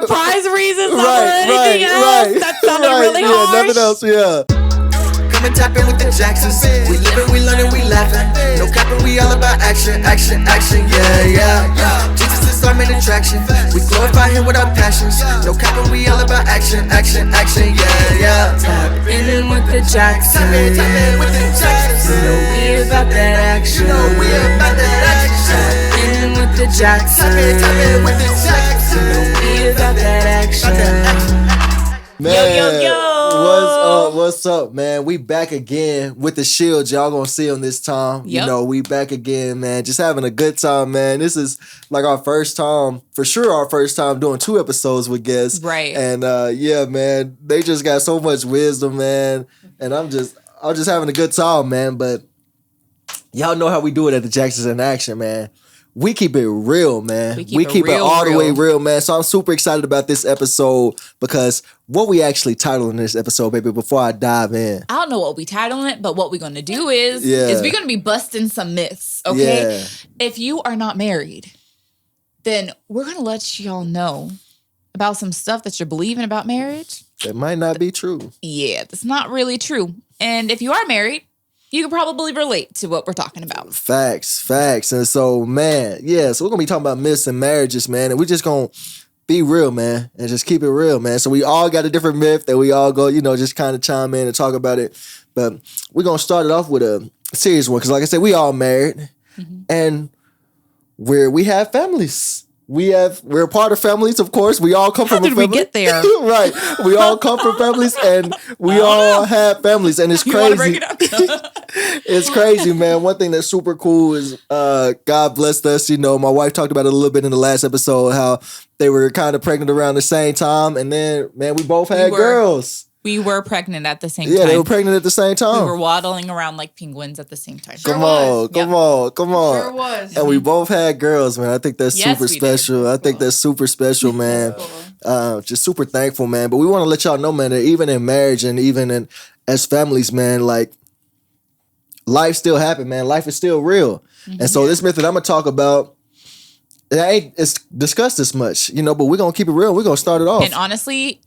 surprise reasons or anything else. That sounded really harsh. Yeah, nothing else, Come and tap in with the Jacksons. We living, we learning, we laughing. No capping, we all about action, action, action, yeah. Jesus is our main attraction. We glorify him with our passions. No capping, we all about action, action, action, yeah. Tap in with the Jacksons. Tap in with the Jacksons. You know we about that action. You know we about that action. Tap in with the Jacksons. Tap in with the Jacksons. You know we about that action. Man, Yo. what's up, man? We back again with the Shield. Y'all gonna see them this time. Yep. You know, we back again, man. Just having a good time, man. This is like our first time, for sure our first time doing 2 episodes with guests. Right. And yeah, man, they just got so much wisdom, man. And I'm just having a good time, man. But y'all know how we do it at the Jacksons in Action, man. We keep it real, man. We keep it all the way real, man. So I'm super excited about this episode because what we actually titling this episode, baby, before I dive in. I don't know what we titling it, but what we're going to do is we're going to be busting some myths, okay? Yeah. If you are not married, then we're going to let y'all know about some stuff that you're believing about marriage. That might not be true. Yeah, that's not really true. And if you are married, you can probably relate to what we're talking about. Facts. And so, man, yeah, so we're going to be talking about myths and marriages, man. And we're just going to be real, man, and just keep it real, man. So we all got a different myth that we all go, just kind of chime in and talk about it. But we're going to start it off with a serious one because, like I said, we all married. And we have families. We're a part of families, of course. We all come from a family. How did we get there? Right. We all come from families and we all have families. And it's You want to crazy. break it up? It's crazy, man. One thing that's super cool is God blessed us. My wife talked about it a little bit in the last episode, how they were kind of pregnant around the same time. And then, man, we both had girls. We were pregnant at the same time. Yeah, they were pregnant at the same time. We were waddling around like penguins at the same time. Come on. Sure was. And we both had girls, man. I think that's Yes, super we special. I think that's super special, man. Just super thankful, man. But we want to let y'all know, man, that even in marriage and even as families, man, like life still happen, man. Life is still real. And so this myth that I'm going to talk about, it's discussed this much, but we're going to keep it real. We're going to start it off. And honestly,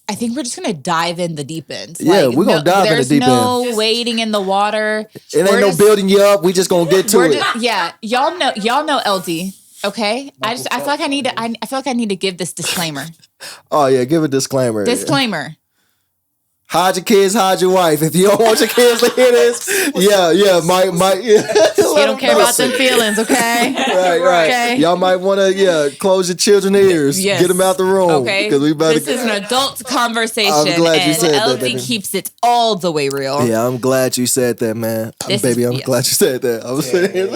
I think we're just going to dive in the deep end. Yeah, we're going to dive in the deep end. There's no wading in the water. It ain't no building you up. We just going to get to it. Y'all know LD, okay? I feel like I need to give this disclaimer. Oh, yeah, give a disclaimer. Disclaimer. Hide your kids, hide your wife. If you don't want your kids to hear this, you don't care about them feelings, okay? Right. Okay. Y'all might want to, close your children's ears. Yes. Get them out the room. Okay. Because we about This is an adult conversation. I'm glad you and said that, LD baby. keeps it all the way real. Yeah, I'm glad you said that, man. I'm glad you said that. I was saying,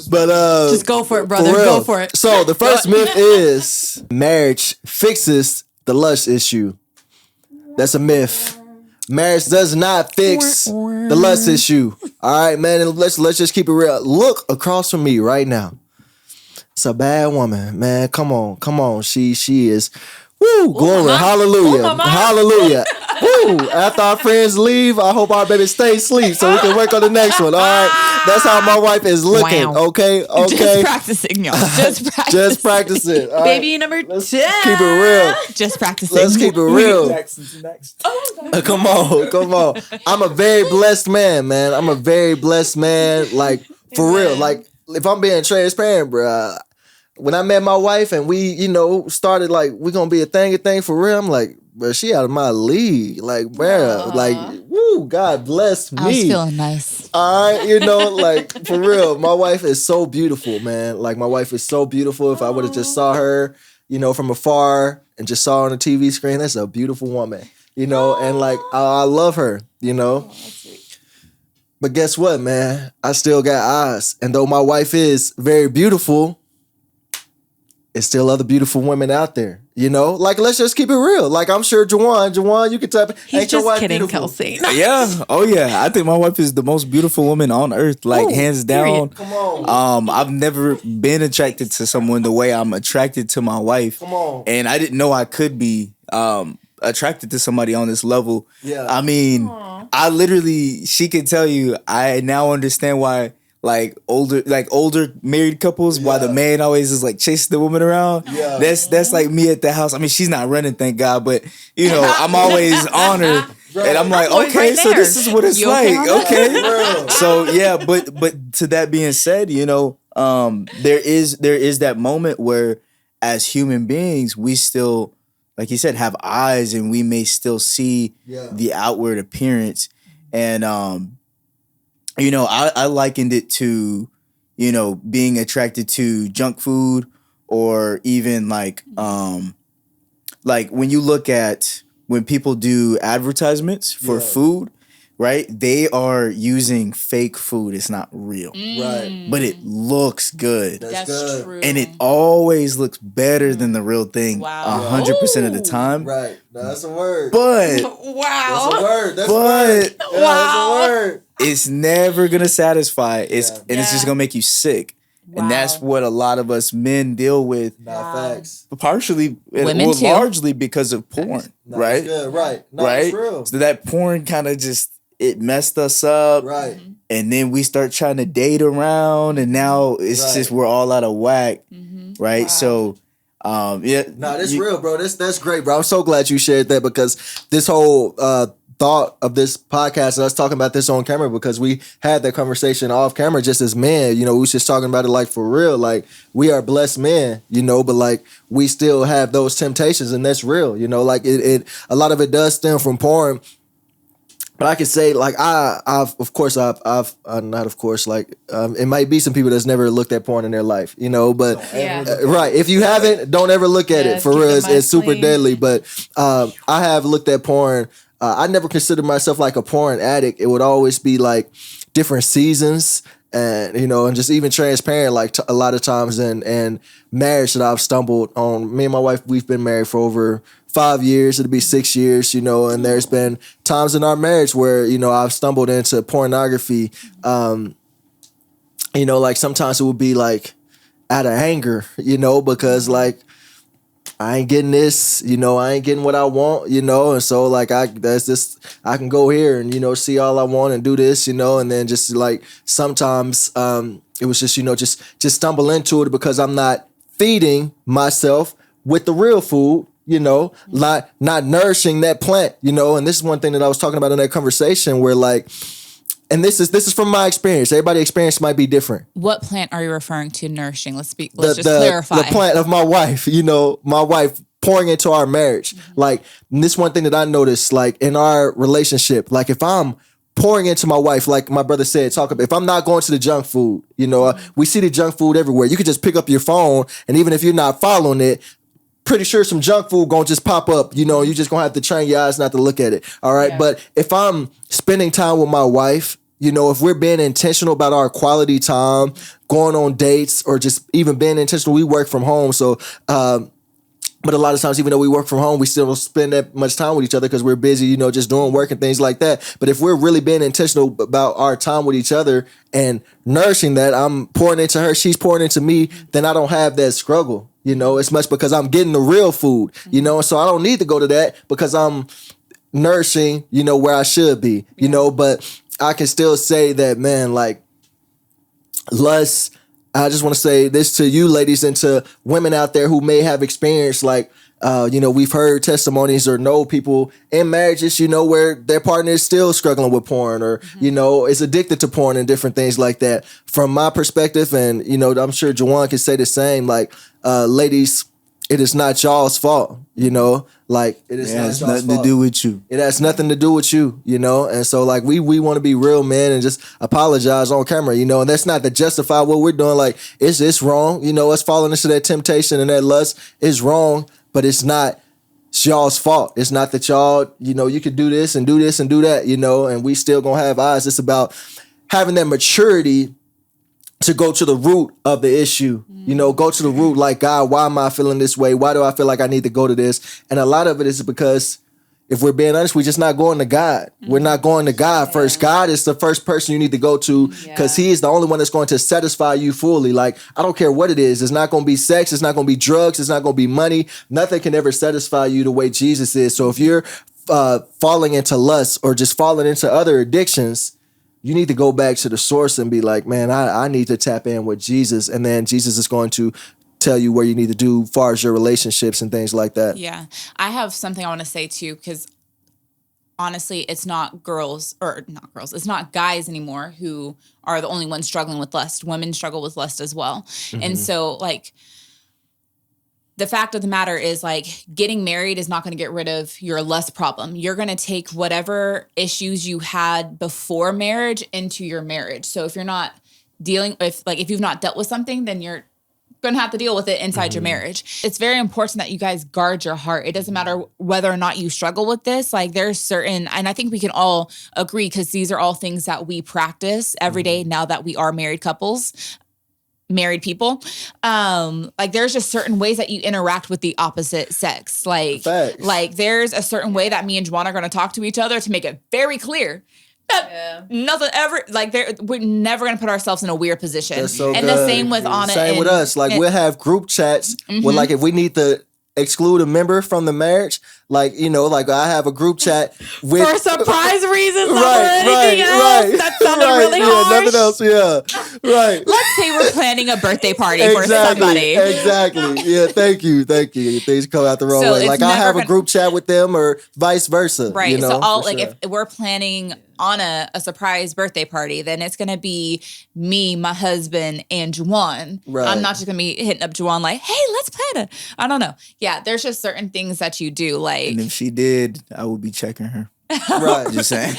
but Just go for it, brother. for real. Go for it. So the first myth is marriage fixes the lust issue. That's a myth. Marriage does not fix the lust issue. All right, man. And let's just keep it real. Look across from me right now. It's a bad woman, man. Come on. She is. Woo, glory, mama. hallelujah, Mama. hallelujah. Woo. After our friends leave, I hope our baby stay asleep so we can work on the next one. All right, that's how my wife is looking. Wow. Okay. Just practicing, y'all. Just practice. Just practice it. All right? Baby number 10. Keep it real. Just practicing. Let's keep it real. Jackson's next. Come on. I'm a very blessed man. I'm a very blessed man. Like, for real. Like, if I'm being transparent, bro. When I met my wife and we, started like, we're going to be a thing for real. I'm like, bro, she out of my league. Like, bro, like, woo, God bless me. I was feeling nice. All right, like, for real. My wife is so beautiful, man. Like, my wife is so beautiful. If I would have just saw her, from afar and just saw her on the TV screen, that's a beautiful woman, and like, I love her, But guess what, man? I still got eyes. And though my wife is very beautiful, it's still other beautiful women out there, Like, let's just keep it real. Like, I'm sure Jawan, you can type. He's ain't your just wife kidding, beautiful? Kelsey. Yeah. Oh, yeah. I think my wife is the most beautiful woman on earth. Like, Ooh, hands down. Come on. I've never been attracted to someone the way I'm attracted to my wife. Come on. And I didn't know I could be attracted to somebody on this level. Yeah. I mean, she could tell you, I now understand why like older married couples, while the man always is like chasing the woman around. Yeah. That's like me at the house. I mean, she's not running, thank God, but you know, I'm always on her. And I'm like, always okay, right so there. this is what it's You okay like. on that? Okay. Real. So yeah, but to that being said, you know, there is that moment where as human beings, we still, like you said, have eyes and we may still see the outward appearance. And you know, I likened it to, you know, being attracted to junk food, or even like when you look at when people do advertisements for food, right? They are using fake food. It's not real. Right. But it looks good. That's That's good. true. And it always looks better than the real thing Wow. 100% of the time. Right. No, that's a word. But That's a Wow. word. That's a But- word. Yeah, Wow. that's a word. it's never gonna satisfy. And it's just Yeah. gonna make you sick. And that's Wow. what a lot of us men deal with, Nah, Wow. facts. partially, Women well, too. largely because of porn, Nah, right? that's good. Right. No, Right? It's real. So that porn kind of just, it messed us up. Right. And then we start trying to date around, and now it's Right. just we're all out of whack, right? Wow. So, yeah. No, that's you- real, bro. That's great, bro. I'm so glad you shared that, because this whole thought of this podcast and us talking about this on camera, because we had that conversation off camera just as men, you know, we was just talking about it like for real. Like, we are blessed men, you know, but like we still have those temptations, and that's real, you know, like it a lot of it does stem from porn. But I could say, like, I've not of course, like, it might be some people that's never looked at porn in their life, you know, but Yeah. right. If you haven't, don't ever look at it, Yes, for keep real. your It's mind super clean. deadly. But I have looked at porn. I never considered myself like a porn addict. It would always be like different seasons, and you know, and just even transparent, like a lot of times in marriage that I've stumbled on. Me and my wife, we've been married for over 5 years. It'll be 6 years, you know, and there's been times in our marriage where, you know, I've stumbled into pornography. You know, like sometimes it would be like out of anger, you know, because like I ain't getting this, you know, I ain't getting what I want, you know, and so like I can go here and, you know, see all I want and do this, you know, and then just like sometimes it was just, you know, just stumble into it because I'm not feeding myself with the real food, you know, not nourishing that plant, you know. And this is one thing that I was talking about in that conversation where like, and this is from my experience. Everybody's experience might be different. What plant are you referring to nourishing? Let's just clarify. The plant of my wife, you know, my wife pouring into our marriage. Like, this one thing that I noticed, like in our relationship, like if I'm pouring into my wife, like my brother said, if I'm not going to the junk food, you know, we see the junk food everywhere. You could just pick up your phone, and even if you're not following it, pretty sure some junk food gonna just pop up, you know, you just gonna have to train your eyes not to look at it. All right. Yeah. But if I'm spending time with my wife, you know, if we're being intentional about our quality time, going on dates, or just even being intentional, we work from home. So, but a lot of times, even though we work from home, we still don't spend that much time with each other because we're busy, you know, just doing work and things like that. But if we're really being intentional about our time with each other and nourishing that, I'm pouring into her, she's pouring into me, then I don't have that struggle, you know, as much because I'm getting the real food, you know, and so I don't need to go to that because I'm nourishing, you know, where I should be, you know. But I can still say that, man, like lust, I just want to say this to you ladies and to women out there who may have experienced like, you know, we've heard testimonies or know people in marriages, you know, where their partner is still struggling with porn or, you know, is addicted to porn and different things like that. From my perspective, and, you know, I'm sure Jawan can say the same, like, ladies, it is not y'all's fault, you know, like it is It not has y'all's nothing fault. to do with you. It has nothing to do with you, you know? And so, like, we want to be real men and just apologize on camera, you know? And that's not to justify what we're doing. Like, it's wrong. You know, us falling into that temptation and that lust is wrong, but it's y'all's fault. It's not that y'all, you know, you could do this and do this and do that, you know? And we still gonna have eyes. It's about having that maturity to go to the root of the issue, you know, go to the root, like, God, why am I feeling this way? Why do I feel like I need to go to this? And a lot of it is because if we're being honest, we're just not going to God. We're not going to God first. God is the first person you need to go to because he is the only one that's going to satisfy you fully. Like, I don't care what it is. It's not going to be sex. It's not going to be drugs. It's not going to be money. Nothing can ever satisfy you the way Jesus is. So if you're falling into lust or just falling into other addictions, you need to go back to the source and be like, man, I need to tap in with Jesus. And then Jesus is going to tell you where you need to do as far as your relationships and things like that. Yeah. I have something I want to say too, because honestly, it's not it's not guys anymore who are the only ones struggling with lust. Women struggle with lust as well. And so like, the fact of the matter is like getting married is not going to get rid of your lust problem. You're going to take whatever issues you had before marriage into your marriage. So if you're not if you've not dealt with something, then you're going to have to deal with it inside your marriage. It's very important that you guys guard your heart. It doesn't matter whether or not you struggle with this. Like there's certain, and I think we can all agree because these are all things that we practice every day now that we are married people. Like there's just certain ways that you interact with the opposite sex. Like there's a certain way that me and Juwan are going to talk to each other to make it very clear. Nothing ever we're never gonna put ourselves in a weird position. That's so and good. the same with Anna. Same with us. Like we'll have group chats where like if we need to exclude a member from the marriage, like like I have a group chat with For surprise reasons, right. That sounded really harsh. Nothing else. Yeah, right. Let's say we're planning a birthday party for somebody. Exactly. Yeah. Thank you. Things come out the wrong So way. it's Like I have a never group chat with them, or vice versa. Right. So for like sure. if we're planning on a surprise birthday party, then it's gonna be me, my husband, and Juwan. Right. I'm not just gonna be hitting up Juwan like, hey, let's plan it. I don't know. Yeah, there's just certain things that you do. Like And if she did, I would be checking her. right. Just saying.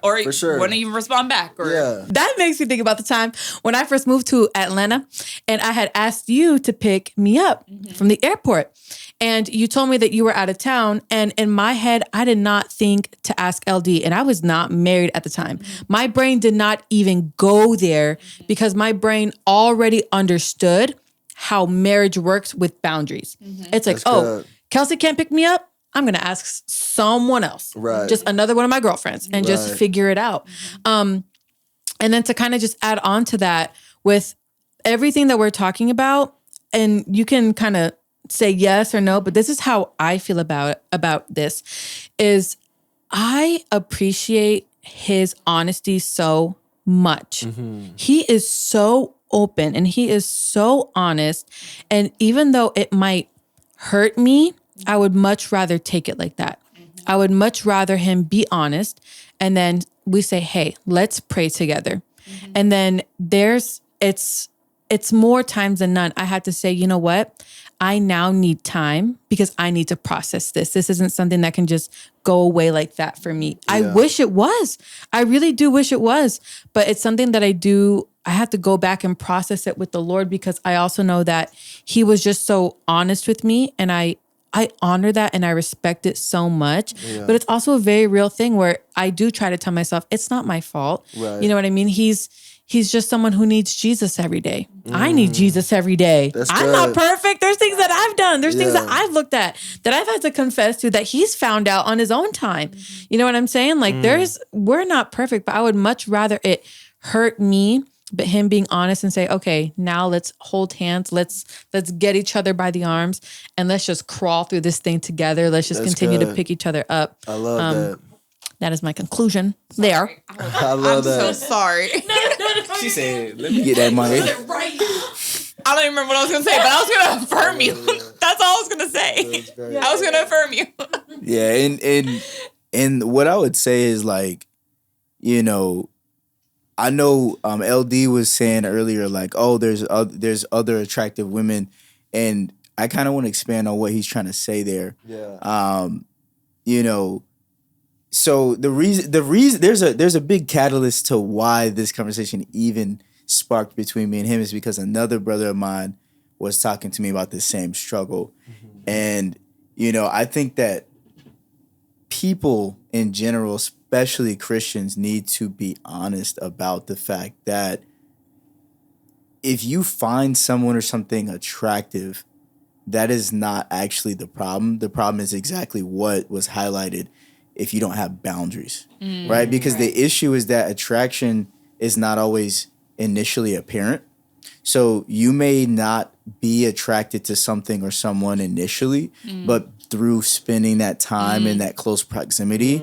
or sure. wouldn't even respond back. Or Yeah. That makes me think about the time when I first moved to Atlanta and I had asked you to pick me up from the airport. And you told me that you were out of town. And in my head, I did not think to ask LD. And I was not married at the time. My brain did not even go there because my brain already understood how marriage works with boundaries. It's like, That's good. Kelsey can't pick me up. I'm going to ask someone else. Right. Just another one of my girlfriends and just Right. figure it out. And then to kind of just add on to that with everything that we're talking about, and you can kind of say yes or no, but this is how I feel about this, is I appreciate his honesty so much. He is so open and he is so honest. And even though it might hurt me, I would much rather take it like that. I would much rather him be honest. And then we say, hey, let's pray together. And then it's more times than none. I had to say, you know what? I now need time because I need to process this. This isn't something that can just go away like that for me. I wish it was. I really do wish it was. But it's something that I have to go back and process it with the Lord because I also know that he was just so honest with me and I honor that and I respect it so much. But it's also a very real thing where I do try to tell myself, it's not my fault. Right. You know what I mean? He's just someone who needs Jesus every day. I need Jesus every day. That's I'm good. not perfect. There's things that I've done. There's things that Yeah. I've looked at that I've had to confess to that he's found out on his own time. You know what I'm saying? Like we're not perfect, but I would much rather it hurt me, but him being honest and say, okay, now let's hold hands. Let's get each other by the arms and let's just crawl through this thing together. Let's just That's continue to good. pick each other up. I love that. That is my conclusion there. I love I'm so that. sorry. She said, let me get that money. I don't even remember what I was gonna say, but I was gonna affirm you. That's all I was gonna say. I was gonna affirm you. Yeah, and what I would say is like, I know LD was saying earlier like, oh, there's other attractive women, and I kind of want to expand on what he's trying to say there. Yeah. So the reason there's a big catalyst to why this conversation even sparked between me and him is because another brother of mine was talking to me about this same struggle. And I think that people in general, especially Christians, need to be honest about the fact that if you find someone or something attractive, that is not actually the problem. The problem is exactly what was highlighted if you don't have boundaries, right? Because the issue is that attraction is not always initially apparent. So you may not be attracted to something or someone initially, but through spending that time in that close proximity,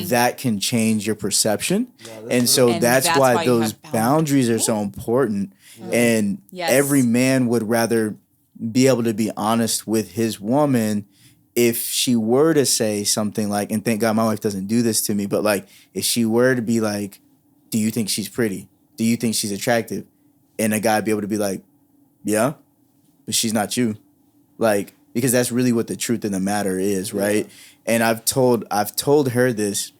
that can change your perception. And so And that's why you those have boundaries are so important. And Yes. every man would rather be able to be honest with his woman if she were to say something like, and thank God my wife doesn't do this to me, but like if she were to be like, do you think she's pretty? Do you think she's attractive? And a guy be able to be like, yeah, but she's not you. Like, because that's really what the truth of the matter is, right? And I've told her this,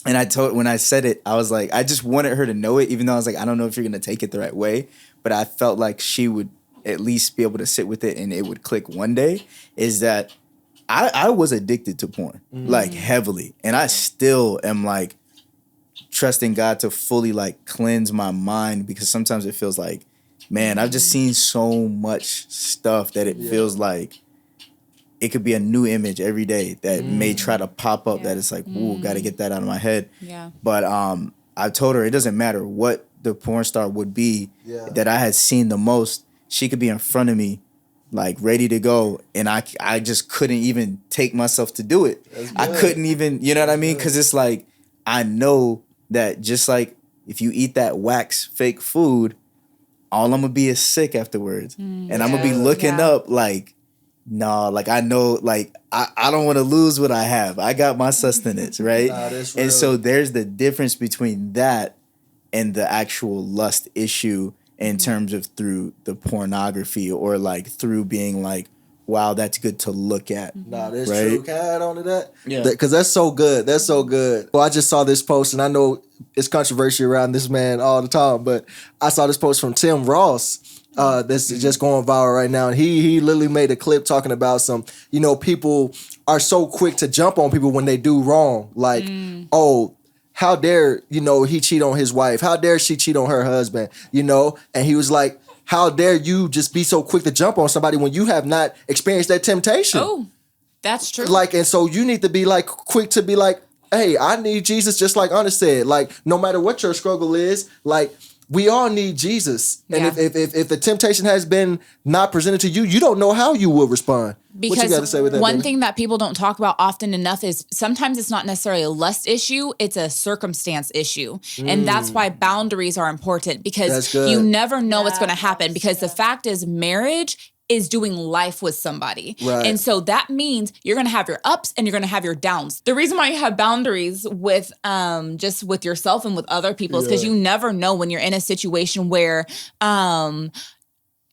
and when I said it, I was like, I just wanted her to know it, even though I was like, I don't know if you're gonna take it the right way, but I felt like she would at least be able to sit with it and it would click one day, is that I was addicted to porn, like heavily. And I still am like trusting God to fully like cleanse my mind, because sometimes it feels like, man, I've just seen so much stuff that it feels like it could be a new image every day that may try to pop up that it's like, ooh, got to get that out of my head. Yeah. But I told her it doesn't matter what the porn star would be that I had seen the most. She could be in front of me, like ready to go, and I just couldn't even take myself to do it. I couldn't even, you know what I mean? Because it's like, I know that just like if you eat that wax fake food, all I'm gonna be is sick afterwards, and I'm gonna be looking up like, nah, like I know, like I don't want to lose what I have. I got my sustenance, right? Nah, that's And real. so there's the difference between that and the actual lust issue in terms of through the pornography, or like through being like, wow, that's good to look at. Nah, that's Right? true. Can I add on to that? Yeah. Because that's so good. That's so good. Well, I just saw this post, and I know it's controversy around this man all the time, but I saw this post from Tim Ross that's just going viral right now. And he literally made a clip talking about some, people are so quick to jump on people when they do wrong. Like, oh, how dare, he cheat on his wife? How dare she cheat on her husband? And he was like, how dare you just be so quick to jump on somebody when you have not experienced that temptation? Oh, that's true. Like, and so you need to be like quick to be like, hey, I need Jesus, just like Anna said. Like, no matter what your struggle is, like, we all need Jesus. And Yeah. if the temptation has been not presented to you, you don't know how you will respond. What you got to Because say with that? one baby? thing that people don't talk about often enough is sometimes it's not necessarily a lust issue, it's a circumstance issue. And that's why boundaries are important, That's because good. you never know what's going to happen. Because the fact is, marriage is doing life with somebody. Right. And so that means you're going to have your ups and you're going to have your downs. The reason why you have boundaries with just with yourself and with other people is because you never know when you're in a situation where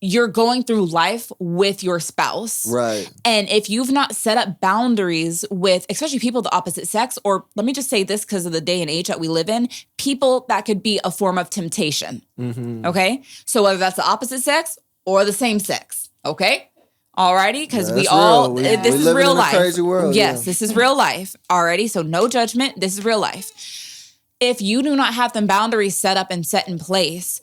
you're going through life with your spouse. Right. And if you've not set up boundaries with, especially people of the opposite sex, or let me just say this because of the day and age that we live in, people that could be a form of temptation. Okay? So whether that's the opposite sex or the same sex. Okay? Alrighty? Because Yeah, we that's all, real. We this is living real in a life. crazy world, Yes, yeah. this is real life. Alrighty? So no judgment. This is real life. If you do not have them boundaries set up and set in place,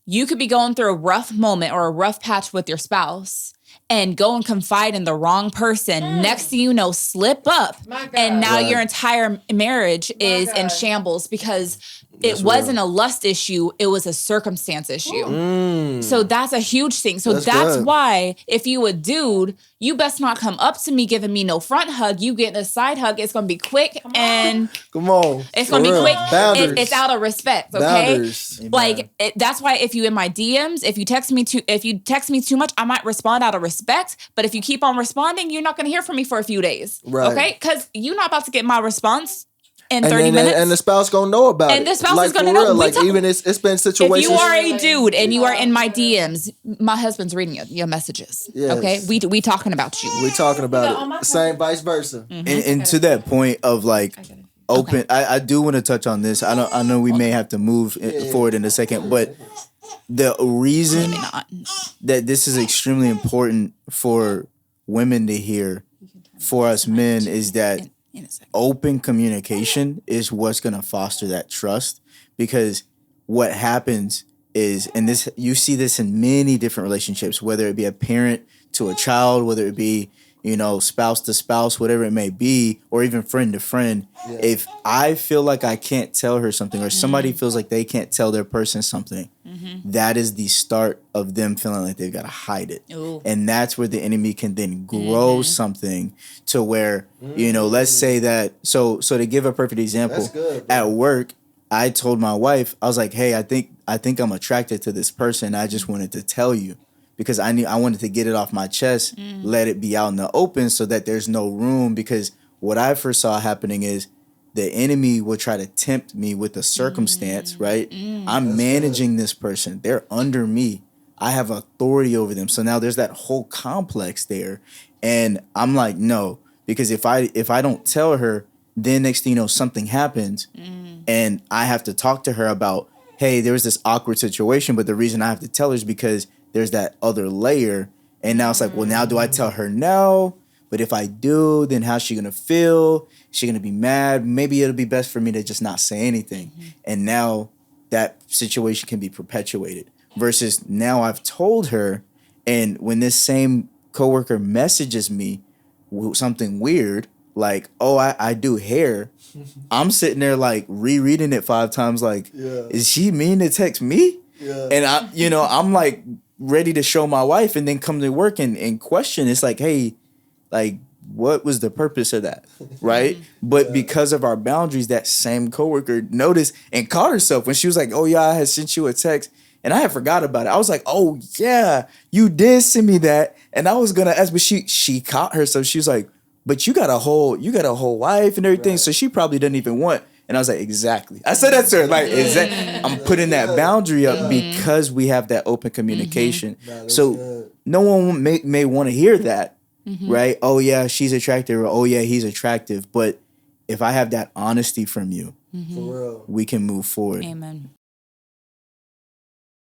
you could be going through a rough moment or a rough patch with your spouse and go and confide in the wrong person. Next thing you know, slip up. And now Right. your entire marriage is in shambles because it wasn't a lust issue. It was a circumstance issue. So that's a huge thing. So That's that's good. why if you a dude, you best not come up to me giving me no front hug. You get a side hug. It's going to be quick and Come on. it's For going to be real. quick. Boundaries. It's out of respect. Okay. Boundaries. Like that's why if you in my DMs, if you text me too much, I might respond out of respect. But if you keep on responding, you're not going to hear from me for a few days. Right. Okay, because you're not about to get my response in And 30 then, minutes. and the spouse gonna know about it. And the spouse like, is gonna for know. real, We like talk- even it's been if situations. you are a dude and you are in my DMs, my husband's reading your messages. Yes. Okay, we talking about you. we talking about it. Same vice versa. And to that point of like open, I do want to touch on this. I know we may have to move forward in a second, but the reason Maybe not. that this is extremely important for women to hear, for us men, is that In a second. open communication is what's going to foster that trust. Because what happens is, and this, you see this in many different relationships, whether it be a parent to a child, whether it be, spouse to spouse, whatever it may be, or even friend to friend. If I feel like I can't tell her something, or somebody feels like they can't tell their person something, that is the start of them feeling like they've got to hide it. Ooh. And that's where the enemy can then grow something to where, let's say that, so to give a perfect example, That's good, bro. at work, I told my wife, I was like, hey, I think I'm attracted to this person. I just wanted to tell you because I wanted to get it off my chest, let it be out in the open so that there's no room. Because what I first saw happening is the enemy will try to tempt me with a circumstance, right? I'm managing this person. They're under me. I have authority over them. So now there's that whole complex there. And I'm like, no, because if I don't tell her, then next thing you know, something happens and I have to talk to her about, hey, there was this awkward situation, but the reason I have to tell her is because there's that other layer. And now it's like, well, now do I tell her no? But if I do, then how's she going to feel? Is she going to be mad? Maybe it'll be best for me to just not say anything. And now that situation can be perpetuated versus now I've told her. And when this same coworker messages me with something weird, like, oh, I do hair, I'm sitting there like rereading it 5 times. Like, is she mean to text me? Yeah. And I'm like ready to show my wife and then come to work and question. It's like, hey, like, what was the purpose of that? Right. But because of our boundaries, that same coworker noticed and caught herself when she was like, oh yeah, I had sent you a text. And I had forgot about it. I was like, oh yeah, you did send me that. And I was gonna ask, but she caught herself. She was like, but you got a whole wife and everything. Right. So she probably doesn't even want. And I was like, exactly. I said that to her. Like, I'm putting that boundary up because we have that open communication. So no one may want to hear that, right? Oh yeah, she's attractive, or oh yeah, he's attractive. But if I have that honesty from you, For real. we can move forward. Amen.